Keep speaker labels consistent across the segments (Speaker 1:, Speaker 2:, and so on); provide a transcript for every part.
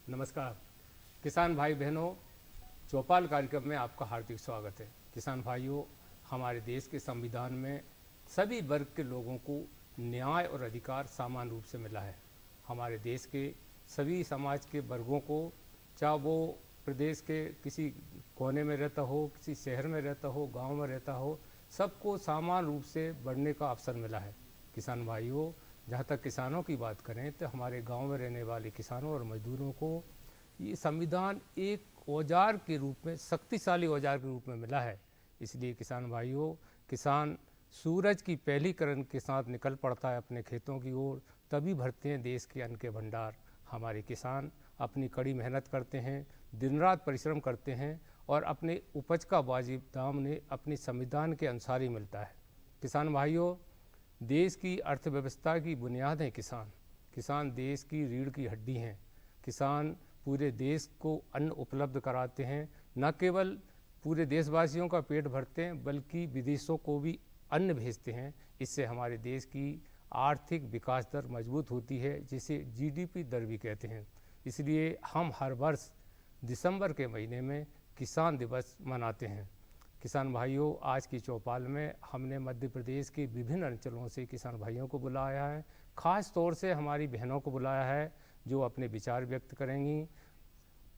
Speaker 1: नमस्कार किसान भाई बहनों, चौपाल कार्यक्रम में आपका हार्दिक स्वागत है। किसान भाइयों, हमारे देश के संविधान में सभी वर्ग के लोगों को न्याय और अधिकार समान रूप से मिला है। हमारे देश के सभी समाज के वर्गों को, चाहे वो प्रदेश के किसी कोने में रहता हो, किसी शहर में रहता हो, गांव में रहता हो, सबको समान रूप से बढ़ने का अवसर मिला है। किसान भाइयों, जहाँ तक किसानों की बात करें तो हमारे गांव में रहने वाले किसानों और मजदूरों को ये संविधान एक औजार के रूप में, शक्तिशाली औजार के रूप में मिला है। इसलिए किसान भाइयों, किसान सूरज की पहली किरण के साथ निकल पड़ता है अपने खेतों की ओर, तभी भरते हैं देश के अन्न के भंडार। हमारे किसान अपनी कड़ी मेहनत करते हैं, दिन रात परिश्रम करते हैं और अपने उपज का वाजिब दाम उन्हें अपने संविधान के अनुसार ही मिलता है। किसान भाइयों, देश की अर्थव्यवस्था की बुनियाद है किसान। किसान देश की रीढ़ की हड्डी हैं। किसान पूरे देश को अन्न उपलब्ध कराते हैं, न केवल पूरे देशवासियों का पेट भरते हैं बल्कि विदेशों को भी अन्न भेजते हैं। इससे हमारे देश की आर्थिक विकास दर मजबूत होती है, जिसे जीडीपी दर भी कहते हैं। इसलिए हम हर वर्ष दिसंबर के महीने में किसान दिवस मनाते हैं। किसान भाइयों, आज की चौपाल में हमने मध्य प्रदेश के विभिन्न अंचलों से किसान भाइयों को बुलाया है। ख़ास तौर से हमारी बहनों को बुलाया है जो अपने विचार व्यक्त करेंगी।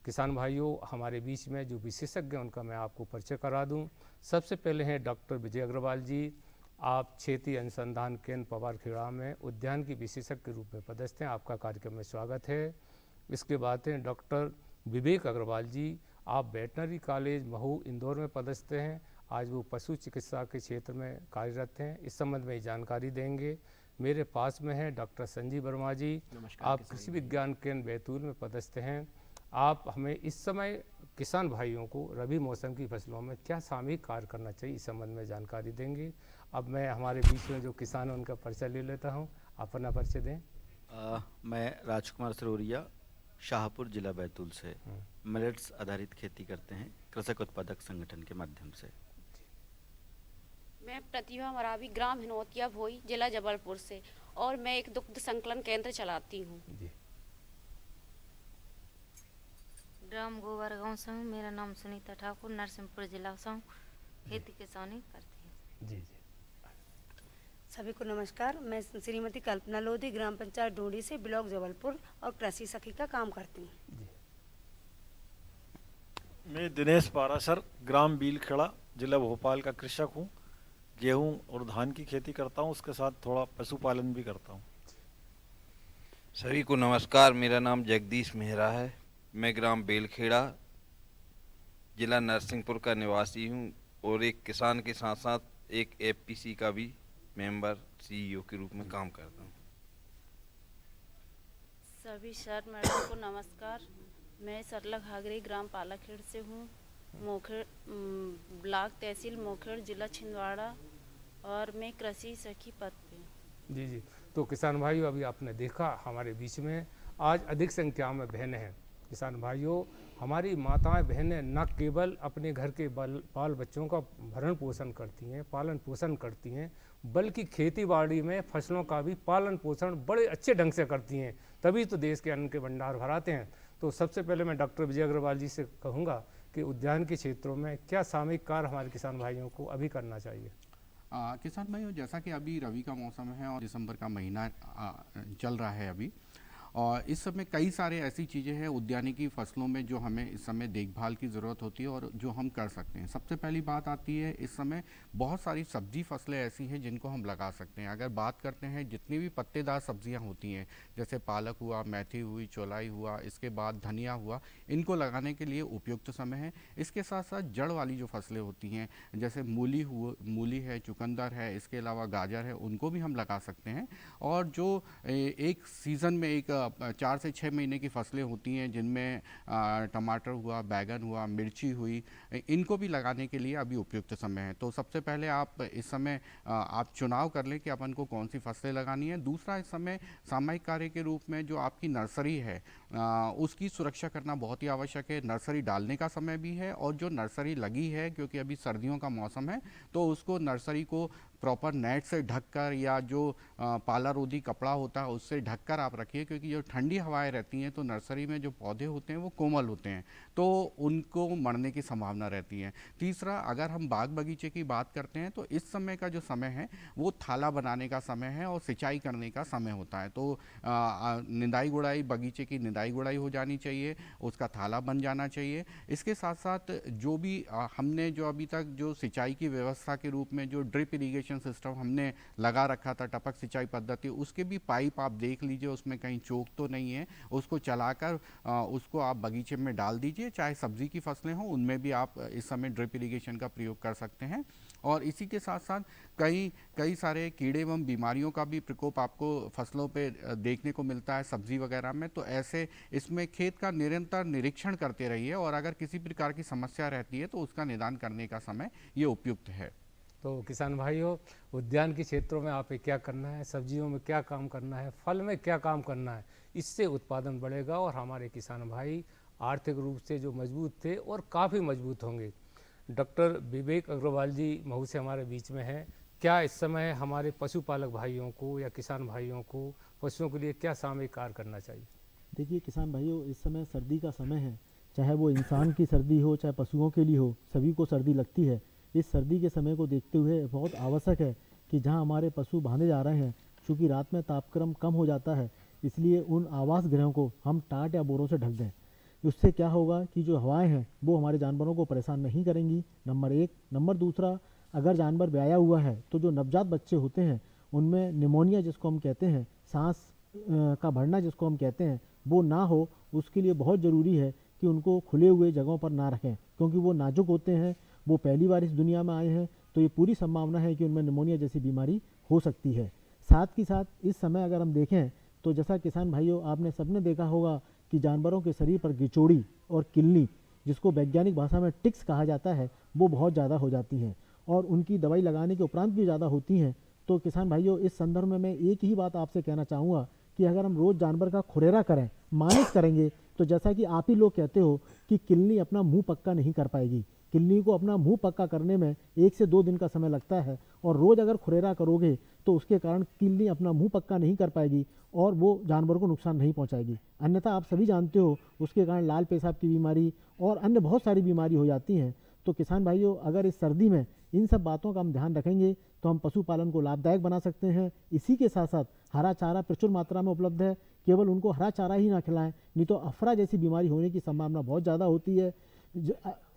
Speaker 1: किसान भाइयों, हमारे बीच में जो विशेषज्ञ हैं उनका मैं आपको परिचय करा दूं। सबसे पहले हैं डॉक्टर विजय अग्रवाल जी। आप क्षेत्रीय अनुसंधान केंद्र पवारखेड़ा में उद्यान की विशेषज्ञ के रूप में पदस्थ हैं। आपका कार्यक्रम में स्वागत है। इसके बाद हैं डॉक्टर विवेक अग्रवाल जी। आप वेटनरी कॉलेज महू इंदौर में पदस्थ हैं। आज वो पशु चिकित्सा के क्षेत्र में कार्यरत हैं। इस संबंध में जानकारी देंगे। मेरे पास में है डॉक्टर संजीव वर्मा जी। आप कृषि विज्ञान केंद्र बैतूल में पदस्थ हैं। आप हमें इस समय किसान भाइयों को रबी मौसम की फसलों में क्या सामूहिक कार्य करना चाहिए, इस संबंध में जानकारी देंगे। अब मैं हमारे बीच में जो किसान हैं उनका परिचय ले लेता हूँ। आप अपना परिचय दें।
Speaker 2: मैं राजकुमार सरोरिया, शाहपुर जिला बैतूल से मिलेट्स आधारित खेती करते हैं कृषक उत्पादक संगठन के माध्यम से।
Speaker 3: मैं प्रतिभा मरावी, ग्राम हिनौतिया भोई, जिला जबलपुर से, और मैं एक दुग्ध संकलन केंद्र चलाती हूँ।
Speaker 1: जी
Speaker 4: ग्राम गोबर गाँव से हूँ। मेरा नाम सुनीता ठाकुर, नरसिंहपुर जिला से हूँ। खेती किसानी करती हूँ।
Speaker 1: जी जी
Speaker 5: सभी को नमस्कार। मैं श्रीमती कल्पना लोधी, ग्राम पंचायत ढूंढी से, ब्लॉक जबलपुर, और कृषि सखी का काम करती हूँ।
Speaker 1: जी
Speaker 6: मैं दिनेश पारासर, ग्राम बीलखेड़ा, जिला भोपाल का कृषक हूँ। गेहूँ और धान की खेती करता हूँ, उसके साथ थोड़ा पशुपालन भी करता हूँ।
Speaker 7: सभी को नमस्कार। मेरा नाम जगदीश मेहरा है। मैं ग्राम बेलखेड़ा, जिला नरसिंहपुर का निवासी हूँ और एक किसान के साथ साथ एक एफपीसी का भी मेंबर सीईओ के रूप में काम करता हूँ।
Speaker 3: सभी सर मैडम को नमस्कार। मैं सरला घाघरे, ग्राम पालाखेड़ से हूँ, मोखेड़ ब्लॉक तहसील मोखेड़, जिला छिंदवाड़ा, और मैं कृषि सखी पद पे हूँ।
Speaker 1: जी जी तो किसान भाइयों, अभी आपने देखा हमारे बीच में आज अधिक संख्या में बहनें हैं। किसान भाइयों, हमारी माताएं बहनें न केवल अपने घर के बाल बच्चों का भरण पोषण करती हैं, पालन पोषण करती हैं, बल्कि खेती बाड़ी में फसलों का भी पालन पोषण बड़े अच्छे ढंग से करती हैं। तभी तो देश के अन्न के भंडार भराते हैं। तो सबसे पहले मैं डॉक्टर विजय अग्रवाल जी से कहूँगा कि उद्यान के क्षेत्रों में क्या सामूहिक कार्य हमारे किसान भाइयों को अभी करना चाहिए।
Speaker 8: किसान भाइयों, जैसा कि अभी रबी का मौसम है और दिसंबर का महीना चल रहा है अभी, और इस समय कई सारे ऐसी चीज़ें हैं उद्यानिकी फसलों में जो हमें इस समय देखभाल की ज़रूरत होती है और जो हम कर सकते हैं। सबसे पहली बात आती है, इस समय बहुत सारी सब्जी फसलें ऐसी हैं जिनको हम लगा सकते हैं। अगर बात करते हैं, जितनी भी पत्तेदार सब्जियां होती हैं, जैसे पालक हुआ, मेथी हुई, चौलाई हुआ, इसके बाद धनिया हुआ, इनको लगाने के लिए उपयुक्त समय है। इसके साथ साथ जड़ वाली जो फसलें होती हैं, जैसे मूली है, चुकंदर है, इसके अलावा गाजर है, उनको भी हम लगा सकते हैं। और जो एक सीज़न में एक 4 से 6 महीने की फसलें होती हैं, जिनमें टमाटर हुआ, बैगन हुआ, मिर्ची हुई, इनको भी लगाने के लिए अभी उपयुक्त समय है। तो सबसे पहले आप इस समय आप चुनाव कर लें कि अपन को कौन सी फसलें लगानी है। दूसरा, इस समय सामयिक कार्य के रूप में जो आपकी नर्सरी है, उसकी सुरक्षा करना बहुत ही आवश्यक है। नर्सरी डालने का समय भी है, और जो नर्सरी लगी है, क्योंकि अभी सर्दियों का मौसम है, तो उसको नर्सरी को प्रॉपर नेट से ढककर या जो पाला रोधी कपड़ा होता है उससे ढककर आप रखिए, क्योंकि जो ठंडी हवाएं रहती हैं तो नर्सरी में जो पौधे होते हैं वो कोमल होते हैं, तो उनको मरने की संभावना रहती है। तीसरा, अगर हम बाग बगीचे की बात करते हैं तो इस समय का जो समय है वो थाला बनाने का समय है और सिंचाई करने का समय होता है। तो निंदाई गुड़ाई, बगीचे की निंदाई गुड़ाई हो जानी चाहिए, उसका थाला बन जाना चाहिए। इसके साथ साथ जो भी हमने जो अभी तक जो सिंचाई की व्यवस्था के रूप में जो ड्रिप इरिगेशन सिस्टम हमने लगा रखा था, टपक सिंचाई पद्धति, उसके भी पाइप आप देख लीजिए उसमें कहीं चोक तो नहीं है, उसको चलाकर उसको आप बगीचे में डाल दीजिए। चाहे सब्जी की फसलें हों उनमें भी आप इस समय ड्रिप इरिगेशन का प्रयोग कर सकते हैं। और इसी के साथ साथ कई सारे कीड़े एवं बीमारियों का भी प्रकोप आपको फसलों पे देखने को मिलता है सब्जी वगैरह में, तो ऐसे इसमें खेत का निरंतर निरीक्षण करते रहिए और अगर किसी प्रकार की समस्या रहती है तो उसका निदान करने का समय ये उपयुक्त है।
Speaker 1: तो किसान भाइयों, उद्यान के क्षेत्रों में आपको क्या करना है, सब्जियों में क्या काम करना है, फल में क्या काम करना है, इससे उत्पादन बढ़ेगा और हमारे किसान भाई आर्थिक रूप से जो मजबूत थे और काफ़ी मजबूत होंगे। डॉक्टर विवेक अग्रवाल जी महू से हमारे बीच में हैं। क्या इस समय हमारे पशुपालक भाइयों को या किसान भाइयों को पशुओं के लिए क्या सामूहिक कार्य करना चाहिए?
Speaker 9: देखिए किसान भाइयों, इस समय सर्दी का समय है, चाहे वो इंसान की सर्दी हो चाहे पशुओं के लिए हो, सभी को सर्दी लगती है। इस सर्दी के समय को देखते हुए बहुत आवश्यक है कि जहां हमारे पशु बांधे जा रहे हैं, चूँकि रात में तापक्रम कम हो जाता है, इसलिए उन आवास गृहों को हम टाट या बोरों से ढक दें। उससे क्या होगा कि जो हवाएं हैं वो हमारे जानवरों को परेशान नहीं करेंगी, नंबर एक। नंबर दूसरा, अगर जानवर ब्याया हुआ है तो जो नवजात बच्चे होते हैं उनमें निमोनिया जिसको हम कहते हैं, सांस का भरना जिसको हम कहते हैं, वो ना हो, उसके लिए बहुत ज़रूरी है कि उनको खुले हुए जगहों पर ना रखें, क्योंकि वो नाजुक होते हैं, वो पहली बार इस दुनिया में आए हैं, तो ये पूरी संभावना है कि उनमें निमोनिया जैसी बीमारी हो सकती है। साथ ही साथ इस समय अगर हम देखें तो जैसा किसान भाइयों आपने सबने देखा होगा कि जानवरों के शरीर पर गिचोड़ी और किल्ली, जिसको वैज्ञानिक भाषा में टिक्स कहा जाता है, वो बहुत ज़्यादा हो जाती हैं और उनकी दवाई लगाने के उपरांत भी ज़्यादा होती हैं। तो किसान भाइयों, इस संदर्भ में मैं एक ही बात आपसे कहना चाहूँगा कि अगर हम रोज़ जानवर का खुरेरा करें, मालिश करेंगे, तो जैसा कि आप ही लोग कहते हो कि किल्ली अपना मुंह पक्का नहीं कर पाएगी, किल्ली को अपना मुंह पक्का करने में 1 से 2 दिन का समय लगता है, और रोज़ अगर खुरेरा करोगे तो उसके कारण किल्ली अपना मुंह पक्का नहीं कर पाएगी और वो जानवर को नुकसान नहीं पहुंचाएगी। अन्यथा आप सभी जानते हो उसके कारण लाल पेशाब की बीमारी और अन्य बहुत सारी बीमारी हो जाती हैं। तो किसान भाइयों, अगर इस सर्दी में इन सब बातों का हम ध्यान रखेंगे तो हम पशुपालन को लाभदायक बना सकते हैं। इसी के साथ साथ हरा चारा प्रचुर मात्रा में उपलब्ध है, केवल उनको हरा चारा ही ना खिलाएं, नहीं तो अफरा जैसी बीमारी होने की संभावना बहुत ज़्यादा होती है।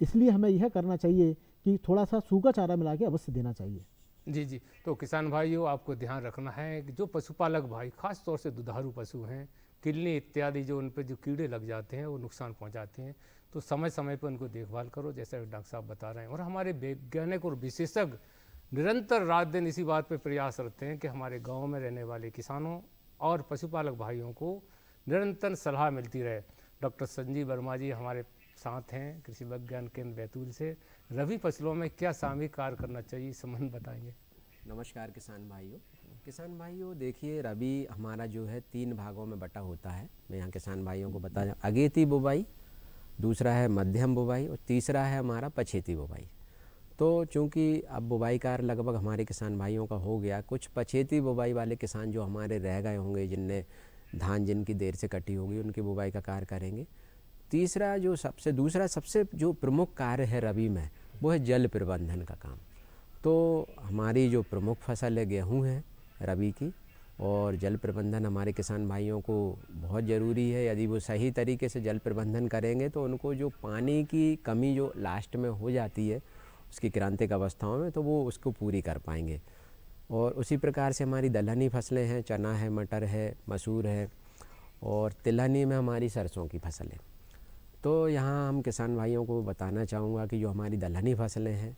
Speaker 9: इसलिए हमें यह करना चाहिए कि थोड़ा सा सूखा चारा मिला के अवश्य देना चाहिए।
Speaker 1: जी। तो किसान भाइयों, आपको ध्यान रखना है कि जो पशुपालक भाई खास तौर से दुधारू पशु हैं, किल्ली इत्यादि जो उन पर जो कीड़े लग जाते हैं वो नुकसान पहुंचाते हैं, तो समय समय पर उनको देखभाल करो, जैसा डॉक्टर साहब बता रहे हैं। और हमारे वैज्ञानिक और विशेषज्ञ निरंतर रात दिन इसी बात पर प्रयास करते हैं कि हमारे गाँव में रहने वाले किसानों और पशुपालक भाइयों को निरंतर सलाह मिलती रहे। डॉक्टर संजीव वर्मा जी हमारे साथ हैं, कृषि विज्ञान केंद्र बैतूल से। रबी फसलों में क्या सामूहिक कार्य करना चाहिए, संबंध बताएंगे?
Speaker 10: नमस्कार किसान भाइयों, देखिए रबी हमारा जो है 3 भागों में बटा होता है। मैं यहाँ किसान भाइयों को बता दूँ, अगेती बुवाई, दूसरा है मध्यम बुवाई और तीसरा है हमारा पछेती बुवाई। तो चूँकि अब बुवाई कार्य लगभग हमारे किसान भाइयों का हो गया, कुछ पछेती बुवाई वाले किसान जो हमारे रह गए होंगे, जिनने धान जिनकी देर से कटी होगी, उनकी बुवाई का कार्य करेंगे। दूसरा सबसे जो प्रमुख कार्य है रबी में, वो है जल प्रबंधन का काम। तो हमारी जो प्रमुख फसल है गेहूं है रबी की, और जल प्रबंधन हमारे किसान भाइयों को बहुत ज़रूरी है। यदि वो सही तरीके से जल प्रबंधन करेंगे तो उनको जो पानी की कमी जो लास्ट में हो जाती है उसकी क्रांतिक अवस्थाओं में, तो वो उसको पूरी कर पाएंगे। और उसी प्रकार से हमारी दलहनी फसलें हैं, चना है, मटर है, मसूर है, और तिलहनी में हमारी सरसों की फसल है। तो यहाँ हम किसान भाइयों को बताना चाहूँगा कि जो हमारी दलहनी फसलें हैं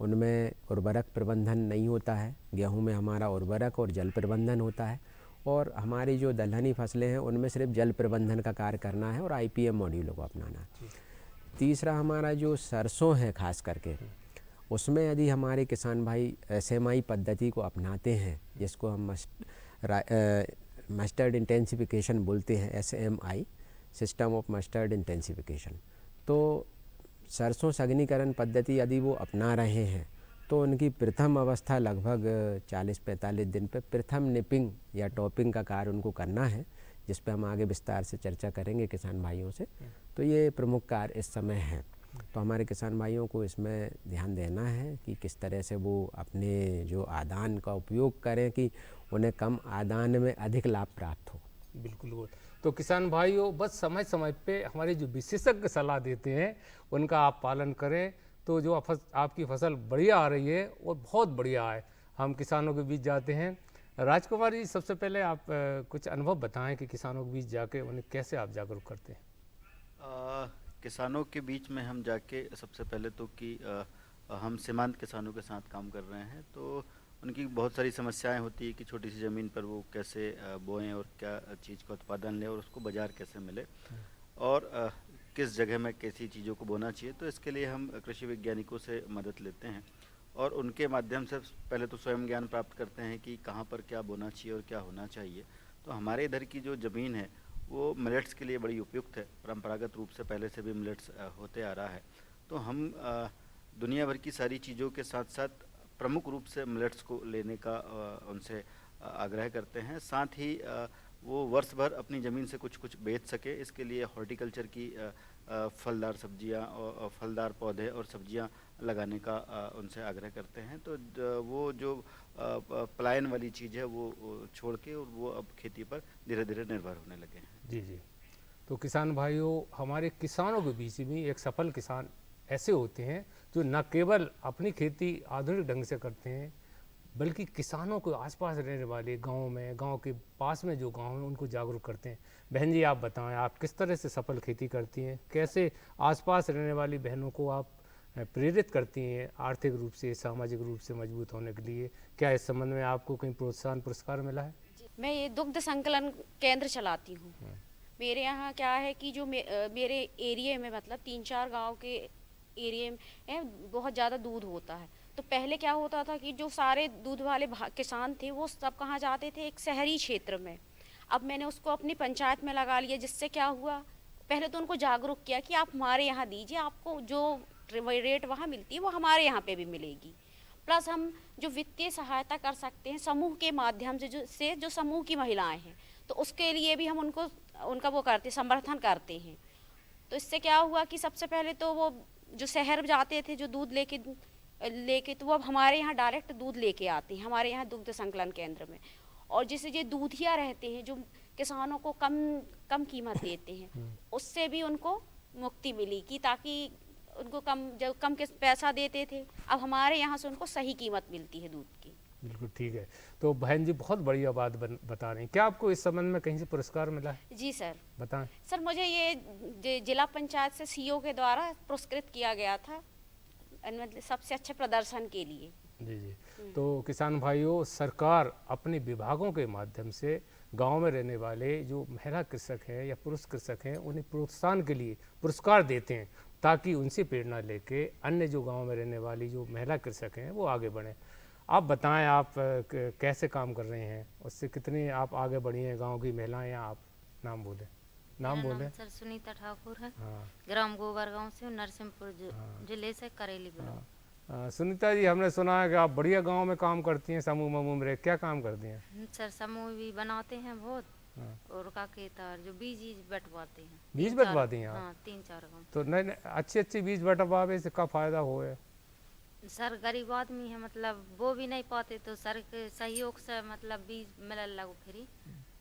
Speaker 10: उनमें उर्वरक प्रबंधन नहीं होता है। गेहूं में हमारा उर्वरक और जल प्रबंधन होता है, और हमारी जो दलहनी फसलें हैं उनमें सिर्फ जल प्रबंधन का कार्य करना है और IPM मॉड्यूलों को अपनाना है। तीसरा हमारा जो सरसों है खास करके, उसमें यदि हमारे किसान भाई SMI पद्धति को अपनाते हैं, जिसको हम मस्टर्ड इंटेंसिफिकेशन बोलते हैं, SMI, system of mustard intensification, तो सरसों सघनीकरण पद्धति यदि वो अपना रहे हैं तो उनकी प्रथम अवस्था लगभग 40-45 दिन पे प्रथम निपिंग या टॉपिंग का कार्य उनको करना है, जिस पे हम आगे विस्तार से चर्चा करेंगे किसान भाइयों से। तो ये प्रमुख कार्य इस समय है। तो हमारे किसान भाइयों को इसमें ध्यान देना है कि किस तरह से वो अपने जो आदान का उपयोग करें कि उन्हें कम आदान में अधिक लाभ प्राप्त हो।
Speaker 1: बिल्कुल। तो किसान भाइयों, बस समय समय पे हमारे जो विशेषज्ञ सलाह देते हैं उनका आप पालन करें, तो जो आपकी फसल बढ़िया आ रही है और बहुत बढ़िया है। हम किसानों के बीच जाते हैं। राजकुमार जी, सबसे पहले आप कुछ अनुभव बताएं कि किसानों के बीच जाके उन्हें कैसे आप जागरूक करते हैं।
Speaker 2: किसानों के बीच में हम जाके सबसे पहले तो कि हम सीमांत किसानों के साथ काम कर रहे हैं, तो उनकी बहुत सारी समस्याएं होती है कि छोटी सी ज़मीन पर वो कैसे बोएं और क्या चीज़ का उत्पादन लें और उसको बाज़ार कैसे मिले और किस जगह में कैसी चीज़ों को बोना चाहिए। तो इसके लिए हम कृषि वैज्ञानिकों से मदद लेते हैं और उनके माध्यम से पहले तो स्वयं ज्ञान प्राप्त करते हैं कि कहाँ पर क्या बोना चाहिए और क्या होना चाहिए। तो हमारे इधर की जो ज़मीन है वो मिलेट्स के लिए बड़ी उपयुक्त है। परंपरागत रूप से पहले से भी मिलेट्स होते आ रहा है। तो हम दुनिया भर की सारी चीज़ों के साथ साथ प्रमुख रूप से मिलेट्स को लेने का उनसे आग्रह करते हैं। साथ ही वो वर्ष भर अपनी ज़मीन से कुछ कुछ बेच सके, इसके लिए हॉर्टिकल्चर की फलदार सब्जियां और फलदार पौधे और सब्जियां लगाने का उनसे आग्रह करते हैं। तो वो जो पलायन वाली चीज़ है वो छोड़ के और वो अब खेती पर धीरे धीरे निर्भर होने लगे हैं।
Speaker 1: जी जी। तो किसान भाइयों, हमारे किसानों के बीच में एक सफल किसान ऐसे होते हैं जो न केवल अपनी खेती आधुनिक ढंग से करते हैं, बल्कि किसानों को आसपास रहने वाले गाँव में, गाँव के पास में जो गाँव हैं उनको जागरूक करते हैं। बहन जी, आप बताएं, आप किस तरह से सफल खेती करती हैं, कैसे आसपास रहने वाली बहनों को आप प्रेरित करती हैं आर्थिक रूप से, सामाजिक रूप से मजबूत होने के लिए? क्या इस संबंध में आपको कहीं प्रोत्साहन पुरस्कार मिला है?
Speaker 3: मैं ये दुग्ध संकलन केंद्र चलाती हूँ। मेरे यहाँ क्या है कि जो मेरे एरिया में मतलब 3-4 गांव के एरिया में बहुत ज़्यादा दूध होता है। तो पहले क्या होता था कि जो सारे दूध वाले किसान थे वो सब कहाँ जाते थे, एक शहरी क्षेत्र में। अब मैंने उसको अपनी पंचायत में लगा लिया, जिससे क्या हुआ, पहले तो उनको जागरूक किया कि आप हमारे यहाँ दीजिए, आपको जो रेट वहाँ मिलती है वो हमारे यहाँ पे भी मिलेगी। प्लस हम जो वित्तीय सहायता कर सकते हैं समूह के माध्यम से, जो समूह की महिलाएं हैं, तो उसके लिए भी हम उनका वो करते, समर्थन करते हैं। तो इससे क्या हुआ कि सबसे पहले तो वो जो शहर जाते थे जो दूध लेके तो वो अब हमारे यहाँ डायरेक्ट दूध लेके आते हैं, हमारे यहाँ दुग्ध संकलन केंद्र में। और जैसे ये दूधिया रहते हैं जो किसानों को कम कीमत देते हैं, उससे भी उनको मुक्ति मिली कि ताकि उनको कम पैसा देते थे, अब हमारे यहाँ से उनको सही कीमत मिलती है दूध की।
Speaker 1: बिल्कुल ठीक है। तो बहन जी बहुत बढ़िया बात बता रही हैं। क्या आपको इस संबंध में कहीं से पुरस्कार मिला है?
Speaker 3: जी सर।
Speaker 1: बताएं।
Speaker 3: सर, मुझे ये जिला पंचायत से सीओ के द्वारा पुरस्कृत किया गया था सबसे अच्छे प्रदर्शन के लिए।
Speaker 1: जी जी। तो किसान भाइयों, सरकार अपने विभागों के माध्यम से गांव में रहने वाले जो महिला कृषक हैं या पुरुष कृषक हैं उन्हें प्रोत्साहन के लिए पुरस्कार देते हैं, ताकि उनसे प्रेरणा लेके अन्य जो गांव में रहने वाली जो महिला कृषक हैं वो आगे बढ़ें। आप बताएं, आप कैसे काम कर रहे हैं, उससे कितनी आप आगे बढ़ी हैं गांव की महिलाएं? आप नाम बोलें। नाम बोलें।
Speaker 4: सर सुनीता ठाकुर है।
Speaker 1: हाँ।
Speaker 4: ग्राम गोबर गांव से, नरसिंहपुर जिले से, करेली ब्लॉक।
Speaker 1: सुनीता जी, हमने सुना है कि आप बढ़िया गांव में काम करती हैं, समूह में क्या काम करती हैं?
Speaker 4: सर समूह भी बनाते हैं बहुत, और का खेतर जो बीज बटवाते हैं।
Speaker 1: बीज बटवाती हैं?
Speaker 4: हाँ, 3-4 गाँव।
Speaker 1: तो नहीं, अच्छे बीज बटवावे से क्या फायदा हो है?
Speaker 4: सर गरीब आदमी है, मतलब वो भी नहीं पाते, तो सर के सहयोग से मतलब बीज मिलने लगो फ्री।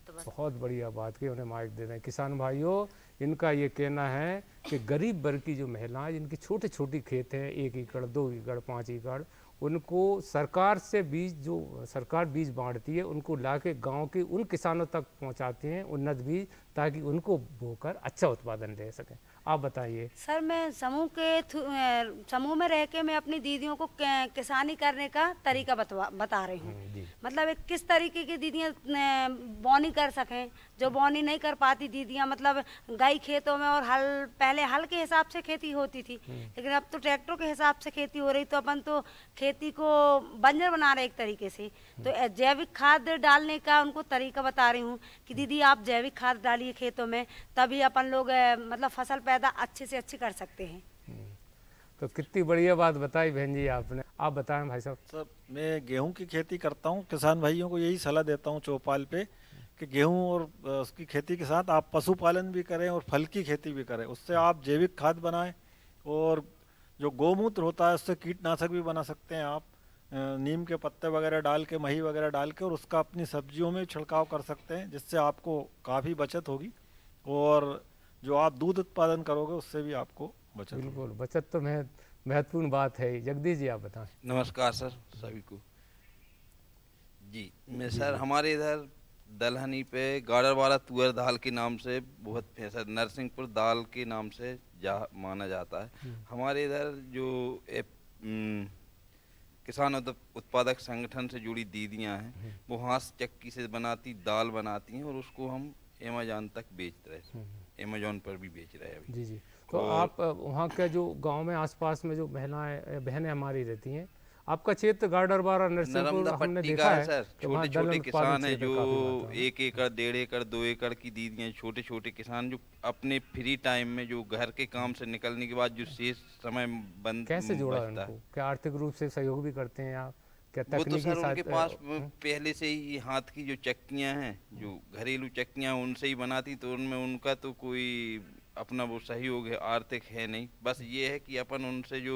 Speaker 4: तो
Speaker 1: बहुत बढ़िया बात की, उन्हें माइक दे दें। किसान भाइयों, इनका ये कहना है कि गरीब वर्ग की जो महिलाएं जिनकी छोटी छोटी खेत हैं, 1 एकड़ 2 एकड़ 5 एकड़, उनको सरकार से सरकार बीज बांटती है, उनको लाके गांव के उन किसानों तक पहुंचाती हैं उन्नत बीज, ताकि उनको बोकर अच्छा उत्पादन ले सकें। आप बताइए।
Speaker 5: सर, मैं समूह में रह के मैं अपनी दीदियों को किसानी करने का तरीका बता रही हूँ। मतलब एक किस तरीके की दीदियाँ बोनी कर सकें, जो बोनी नहीं कर पाती दीदियाँ, मतलब गाय खेतों में और पहले हल के हिसाब से खेती होती थी, लेकिन अब तो ट्रैक्टरों के हिसाब से खेती हो रही। तो अपन तो खेती को बंजर बना रहे एक तरीके से। तो जैविक खाद डालने का उनको तरीका बता रही हूँ कि दीदी आप जैविक खाद डालिए खेतों में, तभी अपन लोग मतलब फसल पैदा अच्छे से अच्छी कर सकते हैं।
Speaker 1: तो कितनी बढ़िया बात बताई बहन जी आपने। आप बताएं भाई साहब।
Speaker 6: सर मैं गेहूं की खेती करता हूं, किसान भाइयों को यही सलाह देता हूं चौपाल पे कि गेहूं और उसकी खेती के साथ आप पशुपालन भी करें और फल की खेती भी करें। उससे आप जैविक खाद बनाएं और जो गौमूत्र होता है उससे कीटनाशक भी बना सकते हैं आप। नीम के पत्ते वगैरह डाल के, मही वगैरह डाल के, और उसका अपनी सब्जियों में छिड़काव कर सकते हैं, जिससे आपको काफ़ी बचत होगी। और जो आप दूध उत्पादन करोगे उससे भी आपको बचत होगी।
Speaker 1: बिल्कुल, बचत तो महत्वपूर्ण बात है। जगदीश जी आप बताएं।
Speaker 7: नमस्कार सर सभी को। जी मैं सर हमारे इधर दलहनी पे गाड़रवाला तुअर दाल के नाम से बहुत फेमस, नरसिंहपुर दाल के नाम से माना जाता है। हमारे इधर जो किसान उत्पादक संगठन से जुड़ी दीदियां हैं, वो हाथ चक्की से बनाती दाल बनाती हैं और उसको हम अमेज़न तक बेच रहे हैं, अमेज़न पर भी बेच रहे हैं अभी।
Speaker 1: जी जी। तो आप वहाँ के जो गांव में आसपास में जो महिलाएं बहनें हमारी रहती हैं, आपका क्षेत्र गाडरवारा नरसिंहपुर
Speaker 7: नर्मदा
Speaker 1: हमने
Speaker 7: पट्टी
Speaker 1: देखा
Speaker 7: का
Speaker 1: है
Speaker 7: है सर।
Speaker 1: कि वहाँ
Speaker 7: छोटे
Speaker 1: दलहन
Speaker 7: छोटे
Speaker 1: उत्पादन
Speaker 7: किसान हैं
Speaker 1: क्षेत्र
Speaker 7: जो
Speaker 1: काफी मात्रा में।
Speaker 7: 1 एकड़ 1.5 एकड़ 2 एकड़ की दीदियाँ, छोटे छोटे किसान जो अपने फ्री टाइम में जो घर के काम से निकलने के बाद जो शेष समय बंद
Speaker 1: कैसे जोड़ा है
Speaker 7: बचता
Speaker 1: उनको? क्या आर्थिक रूप से सहयोग भी करते हैं आप? क्या
Speaker 7: वो तो
Speaker 1: तकनीकी
Speaker 7: सर उनके पास
Speaker 1: साथ
Speaker 7: पहले से ही हाथ की जो चक्कियाँ हैं, जो घरेलू चक्कियाँ उनसे ही बनाती, तो उनमें उनका तो कोई अपना वो सहयोग है आर्थिक है नहीं। बस ये है कि अपन उनसे जो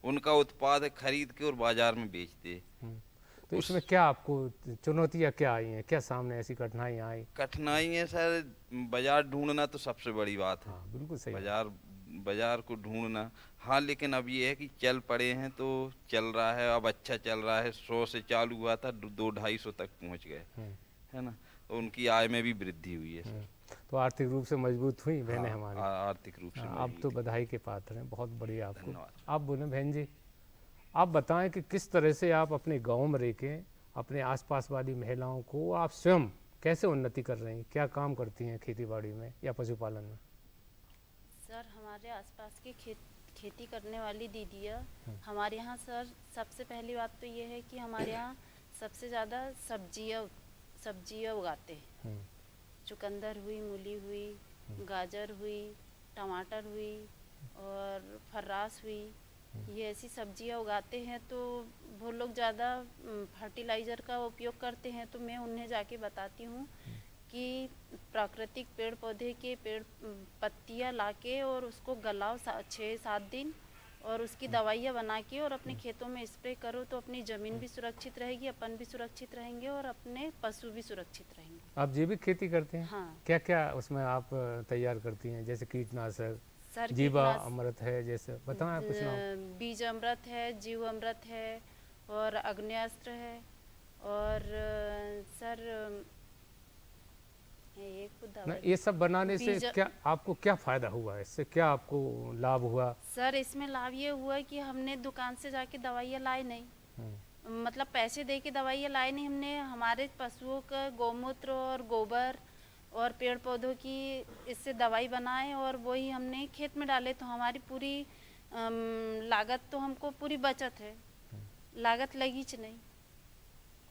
Speaker 7: उनका उत्पाद है खरीद के और बाजार में बेचते हैं।
Speaker 1: तो इसमें क्या आपको चुनौतियाँ क्या आई हैं? क्या सामने ऐसी कठिनाइयाँ आई?
Speaker 7: कठिनाई है सर, बाजार ढूंढना तो सबसे बड़ी बात है।
Speaker 1: हाँ बिल्कुल सही।
Speaker 7: बाजार को ढूंढना। हाँ लेकिन अब ये है कि चल पड़े हैं तो चल रहा है, अब अच्छा चल रहा है। 100 से चालू हुआ था, 200-250 तक पहुंच गए, है ना। तो उनकी आय में भी वृद्धि हुई है।
Speaker 1: तो आर्थिक रूप से मजबूत हुई बहनें हमारी।
Speaker 7: आर्थिक रूप से
Speaker 1: आप तो बधाई के पात्र हैं, बहुत बढ़िया आपको।
Speaker 7: धन्यवाद।
Speaker 1: आप बोले बहन जी, आप बताएं कि किस तरह से आप अपने गांव में रह के अपने आसपास वाली महिलाओं को आप स्वयं कैसे उन्नति कर रही हैं? क्या काम करती हैं खेती बाड़ी में या पशुपालन में?
Speaker 3: सर हमारे आसपास की खेती करने वाली दीदियाँ हमारे यहाँ सर, सबसे पहली बात तो ये है कि हमारे यहाँ सबसे ज़्यादा सब्जियाँ उगाते हैं। चुकंदर हुई, मूली हुई, गाजर हुई, टमाटर हुई और फर्रास हुई, ये ऐसी सब्जियां उगाते हैं। तो वो लोग ज़्यादा फर्टिलाइज़र का उपयोग करते हैं, तो मैं उन्हें जाके बताती हूँ कि प्राकृतिक पेड़ पौधे के पत्तियाँ लाके और उसको गलाओ 6-7 दिन और उसकी दवाइयाँ बना के और अपने खेतों में स्प्रे करो, तो अपनी ज़मीन भी सुरक्षित रहेगी, अपन भी सुरक्षित रहेंगे और अपने पशु भी सुरक्षित रहेंगे।
Speaker 1: आप जैविक खेती करते हैं?
Speaker 3: हाँ।
Speaker 1: क्या क्या उसमें आप तैयार करती हैं? जैसे कीटनाशक, जीवा अमृत है, जैसे बताएं कुछ नाम।
Speaker 3: बीज अमृत है, जीव अमृत है और अग्न्यास्त्र है। और सर
Speaker 1: ये सब बनाने से क्या आपको क्या फायदा हुआ? इससे क्या आपको लाभ हुआ?
Speaker 3: सर इसमें लाभ ये हुआ कि हमने दुकान से जाके दवाइयाँ लाए नहीं, मतलब पैसे दे के दवाइयाँ लाए नहीं। हमने हमारे पशुओं का गौमूत्र और गोबर और पेड़ पौधों की इससे दवाई बनाए और वही हमने खेत में डाले। तो हमारी पूरी लागत तो हमको पूरी बचत है, लागत लगी च नहीं।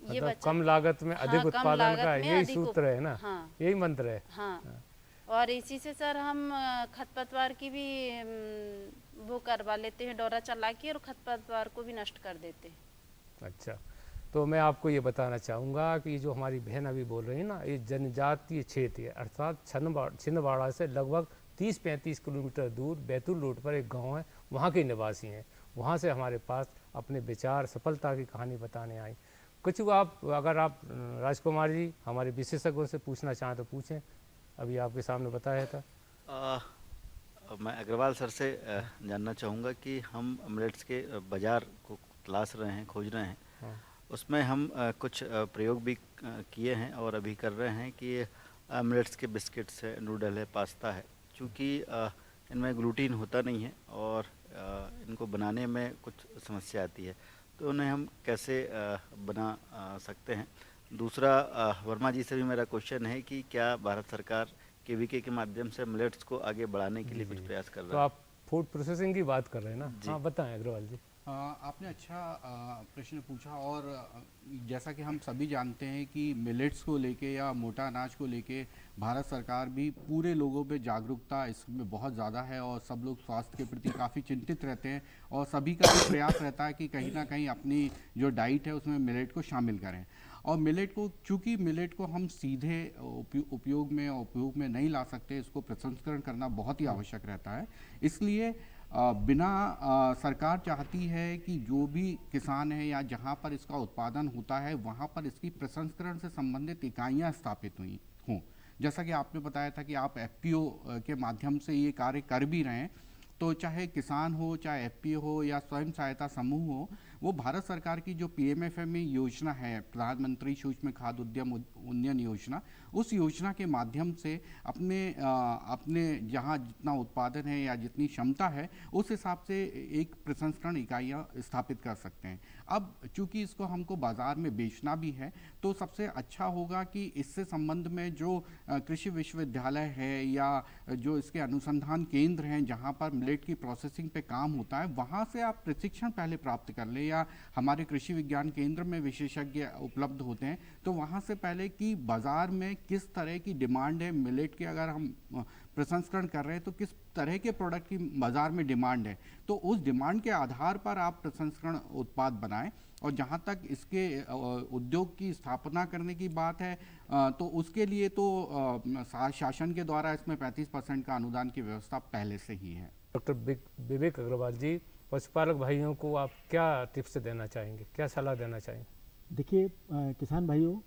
Speaker 3: ये
Speaker 1: मतलब कम लागत में अधिक उत्पादन का यही सूत्र है ना।
Speaker 3: हाँ,
Speaker 1: यही मंत्र है।
Speaker 3: हाँ। और इसी से सर हम खरपतवार की भी वो करवा लेते हैं, डोरा चला के, और खरपतवार को भी नष्ट कर देते हैं।
Speaker 1: अच्छा, तो मैं आपको ये बताना चाहूँगा कि जो हमारी बहन अभी बोल रही है ना, ये जनजातीय क्षेत्र है, अर्थात छिंदवाड़ा से लगभग 30-35 किलोमीटर दूर बैतूल रोड पर एक गांव है, वहाँ के निवासी हैं। वहाँ से हमारे पास अपने विचार सफलता की कहानी बताने आई। कुछ अगर आप राजकुमार जी हमारे विशेषज्ञों से पूछना चाहें तो पूछें। अभी आपके सामने बताया था।
Speaker 2: मैं अग्रवाल सर से जानना चाहूँगा कि हम मिलेट्स के बाज़ार को तलाश रहे हैं, खोज रहे हैं।
Speaker 1: हाँ।
Speaker 2: उसमें हम कुछ प्रयोग भी किए हैं और अभी कर रहे हैं कि मिलेट्स के बिस्किट्स है, नूडल है, पास्ता है। चूँकि इनमें ग्लूटीन होता नहीं है और इनको बनाने में कुछ समस्या आती है, तो उन्हें हम कैसे बना सकते हैं। दूसरा, वर्मा जी से भी मेरा क्वेश्चन है कि क्या भारत सरकार केवीके के माध्यम से मिलेट्स को आगे बढ़ाने के लिए कुछ प्रयास कर रहा है?
Speaker 1: तो आप फूड प्रोसेसिंग की बात कर रहे हैं ना? हाँ बताएं अग्रवाल जी।
Speaker 8: आपने अच्छा प्रश्न पूछा। और जैसा कि हम सभी जानते हैं कि मिलेट्स को लेके या मोटा अनाज को लेके भारत सरकार भी पूरे लोगों में जागरूकता इसमें बहुत ज़्यादा है और सब लोग स्वास्थ्य के प्रति काफ़ी चिंतित रहते हैं और सभी का भी प्रयास रहता है कि कहीं ना कहीं अपनी जो डाइट है उसमें मिलेट को शामिल करें। और मिलेट को, चूँकि मिलेट को हम सीधे उपयोग में नहीं ला सकते, इसको प्रसंस्करण करना बहुत ही आवश्यक रहता है। इसलिए सरकार चाहती है कि जो भी किसान है या जहाँ पर इसका उत्पादन होता है वहाँ पर इसकी प्रसंस्करण से संबंधित इकाइयाँ स्थापित हुई हों। जैसा कि आपने बताया था कि आप एफपीओ के माध्यम से ये कार्य कर भी रहे हैं, तो चाहे किसान हो, चाहे एफपीओ हो या स्वयं सहायता समूह हो, वो भारत सरकार की जो पीएमएफएमई योजना है, प्रधानमंत्री सूक्ष्म खाद्य उद्यम उन्नयन योजना, उस योजना के माध्यम से अपने जहाँ जितना उत्पादन है या जितनी क्षमता है उस हिसाब से एक प्रसंस्करण इकाइयाँ स्थापित कर सकते हैं। अब चूंकि इसको हमको बाज़ार में बेचना भी है, तो सबसे अच्छा होगा कि इससे संबंध में जो कृषि विश्वविद्यालय है या जो इसके अनुसंधान केंद्र हैं जहाँ पर मिलेट की प्रोसेसिंग पे काम होता है, वहाँ से आप प्रशिक्षण पहले प्राप्त कर लें, या हमारे कृषि विज्ञान केंद्र में विशेषज्ञ उपलब्ध होते हैं, तो वहाँ से पहले कि बाज़ार में किस तरह की डिमांड है मिलेट की, अगर हम प्रसंस्करण कर रहे हैं तो किस तरह के प्रोडक्ट की बाज़ार में डिमांड है, तो उस डिमांड के आधार पर आप प्रसंस्करण उत्पाद बनाएं। और जहाँ तक इसके उद्योग की स्थापना करने की बात है, तो उसके लिए तो शासन के द्वारा इसमें 35% का अनुदान की व्यवस्था पहले से ही है।
Speaker 1: डॉक्टर विवेक अग्रवाल जी, पशुपालक भाइयों को आप क्या टिप्स देना चाहेंगे, क्या सलाह देना चाहेंगे?
Speaker 9: देखिए किसान भाइयों,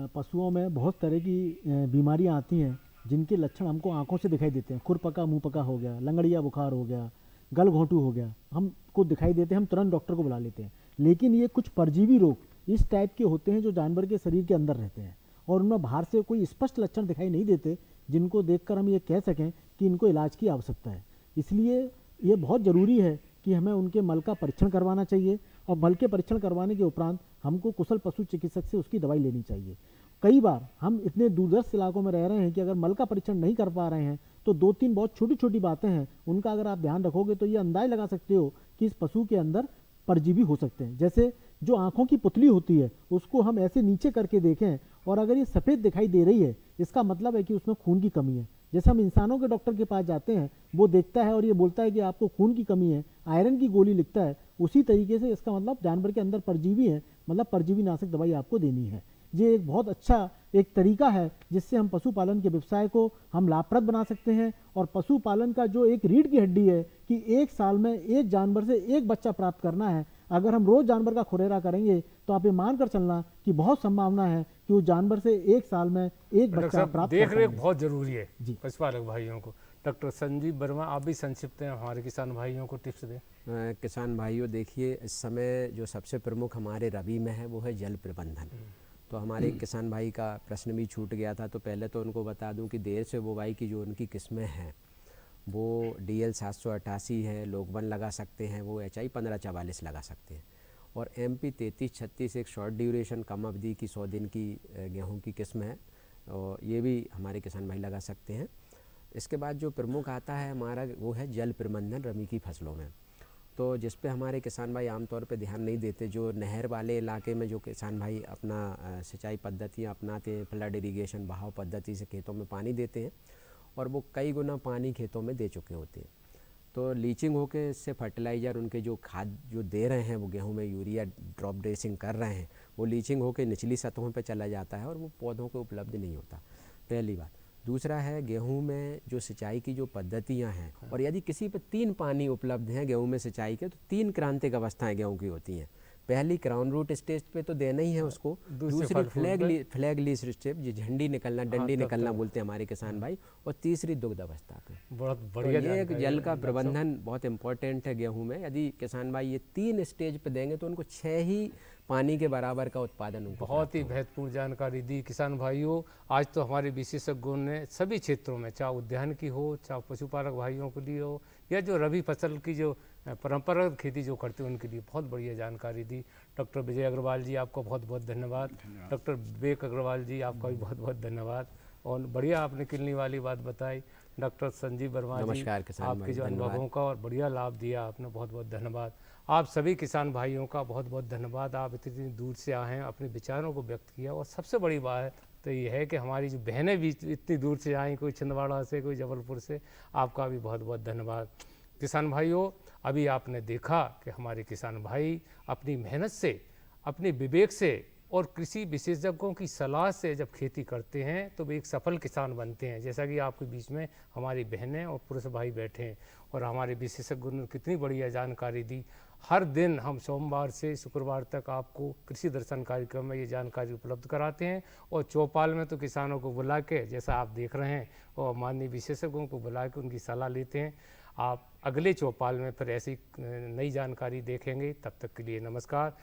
Speaker 9: पशुओं में बहुत तरह की बीमारियां आती हैं जिनके लक्षण हमको आंखों से दिखाई देते हैं। खुरपका, मुंह पका हो गया, लंगड़िया बुखार हो गया, गल घोंटू हो गया, हमको दिखाई देते हैं, हम तुरंत डॉक्टर को बुला लेते हैं। लेकिन ये कुछ परजीवी रोग इस टाइप के होते हैं जो जानवर के शरीर के अंदर रहते हैं और उनमें बाहर से कोई स्पष्ट लक्षण दिखाई नहीं देते जिनको देखकर हम ये कह सकें कि इनको इलाज की आवश्यकता है। इसलिए ये बहुत ज़रूरी है कि हमें उनके मल का परीक्षण करवाना चाहिए और मल के परीक्षण करवाने के उपरांत हमको कुशल पशु चिकित्सक से उसकी दवाई लेनी चाहिए। कई बार हम इतने दूरदर्श इलाकों में रह रहे हैं कि अगर मल का परीक्षण नहीं कर पा रहे हैं तो 2-3 बहुत छोटी छोटी बातें हैं, उनका अगर आप ध्यान रखोगे तो ये अंदाज लगा सकते हो कि इस पशु के अंदर परजीवी हो सकते हैं। जैसे जो आंखों की पुतली होती है उसको हम ऐसे नीचे करके देखें और अगर ये सफ़ेद दिखाई दे रही है, इसका मतलब है कि उसमें खून की कमी है। जैसे हम इंसानों के डॉक्टर के पास जाते हैं, वो देखता है और ये बोलता है कि आपको खून की कमी है, आयरन की गोली लिखता है, उसी तरीके से इसका मतलब जानवर के अंदर परजीवी है, मतलब परजीवी नाशक दवाई आपको देनी है। ये एक बहुत अच्छा एक तरीका है जिससे हम पशुपालन के व्यवसाय को हम लाभप्रद बना सकते हैं। और पशुपालन का जो एक रीढ़ की हड्डी है कि एक साल में एक जानवर से एक बच्चा प्राप्त करना है, अगर हम रोज जानवर का खुरेरा करेंगे तो आप ये मानकर चलना कि बहुत संभावना है कि उस जानवर से एक साल में एक बच्चा प्राप्त
Speaker 1: देख रेख बहुत जरूरी है
Speaker 9: जी
Speaker 1: पशुपालक भाइयों को। डॉक्टर संजीव वर्मा, आप भी संक्षिप्त हैं, हमारे किसान भाइयों को टिप्स दें।
Speaker 10: किसान भाइयों, देखिए इस समय जो सबसे प्रमुख हमारे रबी में है वो है जल प्रबंधन। तो हमारे किसान भाई का प्रश्न भी छूट गया था, तो पहले तो उनको बता दूं कि देर से बुवाई की जो उनकी किस्में हैं वो DL 788 है, लोकवन लगा सकते हैं, वो HI 1544 लगा सकते हैं, और MP 3336 एक शॉर्ट ड्यूरेशन कम अवधि की 100 दिन की गेहूं की किस्म है, और ये भी हमारे किसान भाई लगा सकते हैं। इसके बाद जो प्रमुख आता है हमारा वो है जल प्रबंधन रबी की फसलों में, तो जिस पे हमारे किसान भाई आमतौर पे ध्यान नहीं देते। जो नहर वाले इलाके में जो किसान भाई अपना सिंचाई पद्धतियाँ अपनाते हैं, फ्लड इरिगेशन बहाव पद्धति से खेतों में पानी देते हैं और वो कई गुना पानी खेतों में दे चुके होते हैं, तो लीचिंग होके इससे फर्टिलाइज़र उनके जो खाद जो दे रहे हैं वो गेहूं में यूरिया ड्रॉप ड्रेसिंग कर रहे हैं, वो लीचिंग होके निचली सतहों पे चला जाता है और वो पौधों को उपलब्ध नहीं होता, पहली बात। दूसरा है गेहूं में जो सिंचाई की जो पद्धतियां हैं, और यदि किसी पे 3 पानी उपलब्ध हैं गेहूं में सिंचाई के, तो 3 क्रांतिक अवस्थाएं गेहूं की होती हैं। पहली क्राउन रूट स्टेज पे तो देना ही है उसको, दूसरी फ्लैग लीफ स्टेज, जो झंडी निकलना डंडी निकलना बोलते हैं हमारे किसान भाई, और तीसरी दुग्ध अवस्था पे।
Speaker 1: बहुत बढ़िया।
Speaker 10: तो ये जल का प्रबंधन बहुत इंपॉर्टेंट है गेहूं में। यदि किसान भाई ये 3 स्टेज पे देंगे तो उनको 6 ही पानी के बराबर का उत्पादन उनको
Speaker 1: बहुत ही महत्वपूर्ण जानकारी दी किसान भाइयों। आज तो हमारे विशेषज्ञों ने सभी क्षेत्रों में, चाहे उद्यान की हो, चाहे पशुपालक भाइयों के लिए हो, या जो रबी फसल की जो परंपरागत खेती जो करते हैं उनके लिए बहुत बढ़िया जानकारी दी। डॉक्टर विजय अग्रवाल जी, आपका बहुत बहुत धन्यवाद। डॉक्टर विवेक अग्रवाल जी, आपका भी बहुत बहुत धन्यवाद। और बढ़िया आपने किलनी वाली बात बताई। डॉक्टर संजीव वर्मा जी,
Speaker 10: नमस्कार किसान
Speaker 1: आपके
Speaker 10: भाई,
Speaker 1: जो
Speaker 10: धन्यवाद।
Speaker 1: अनुभवों का और बढ़िया लाभ दिया आपने, बहुत बहुत धन्यवाद। आप सभी किसान भाइयों का बहुत बहुत धन्यवाद, आप इतनी दूर से आए हैं, अपने विचारों को व्यक्त किया। और सबसे बड़ी बात तो ये है कि हमारी जो बहनें भी इतनी दूर से आई, कोई छिंदवाड़ा से, कोई जबलपुर से, आपका भी बहुत बहुत धन्यवाद। किसान भाइयों, अभी आपने देखा कि हमारे किसान भाई अपनी मेहनत से, अपने विवेक से और कृषि विशेषज्ञों की सलाह से जब खेती करते हैं तो वे एक सफल किसान बनते हैं। जैसा कि आपके बीच में हमारी बहनें और पुरुष भाई बैठे हैं और हमारे विशेषज्ञों ने कितनी बढ़िया जानकारी दी। हर दिन हम सोमवार से शुक्रवार तक आपको कृषि दर्शन कार्यक्रम में ये जानकारी उपलब्ध कराते हैं और चौपाल में तो किसानों को बुला के, जैसा आप देख रहे हैं, और माननीय विशेषज्ञों को बुला के उनकी सलाह लेते हैं। आप अगले चौपाल में फिर ऐसी नई जानकारी देखेंगे। तब तक के लिए नमस्कार।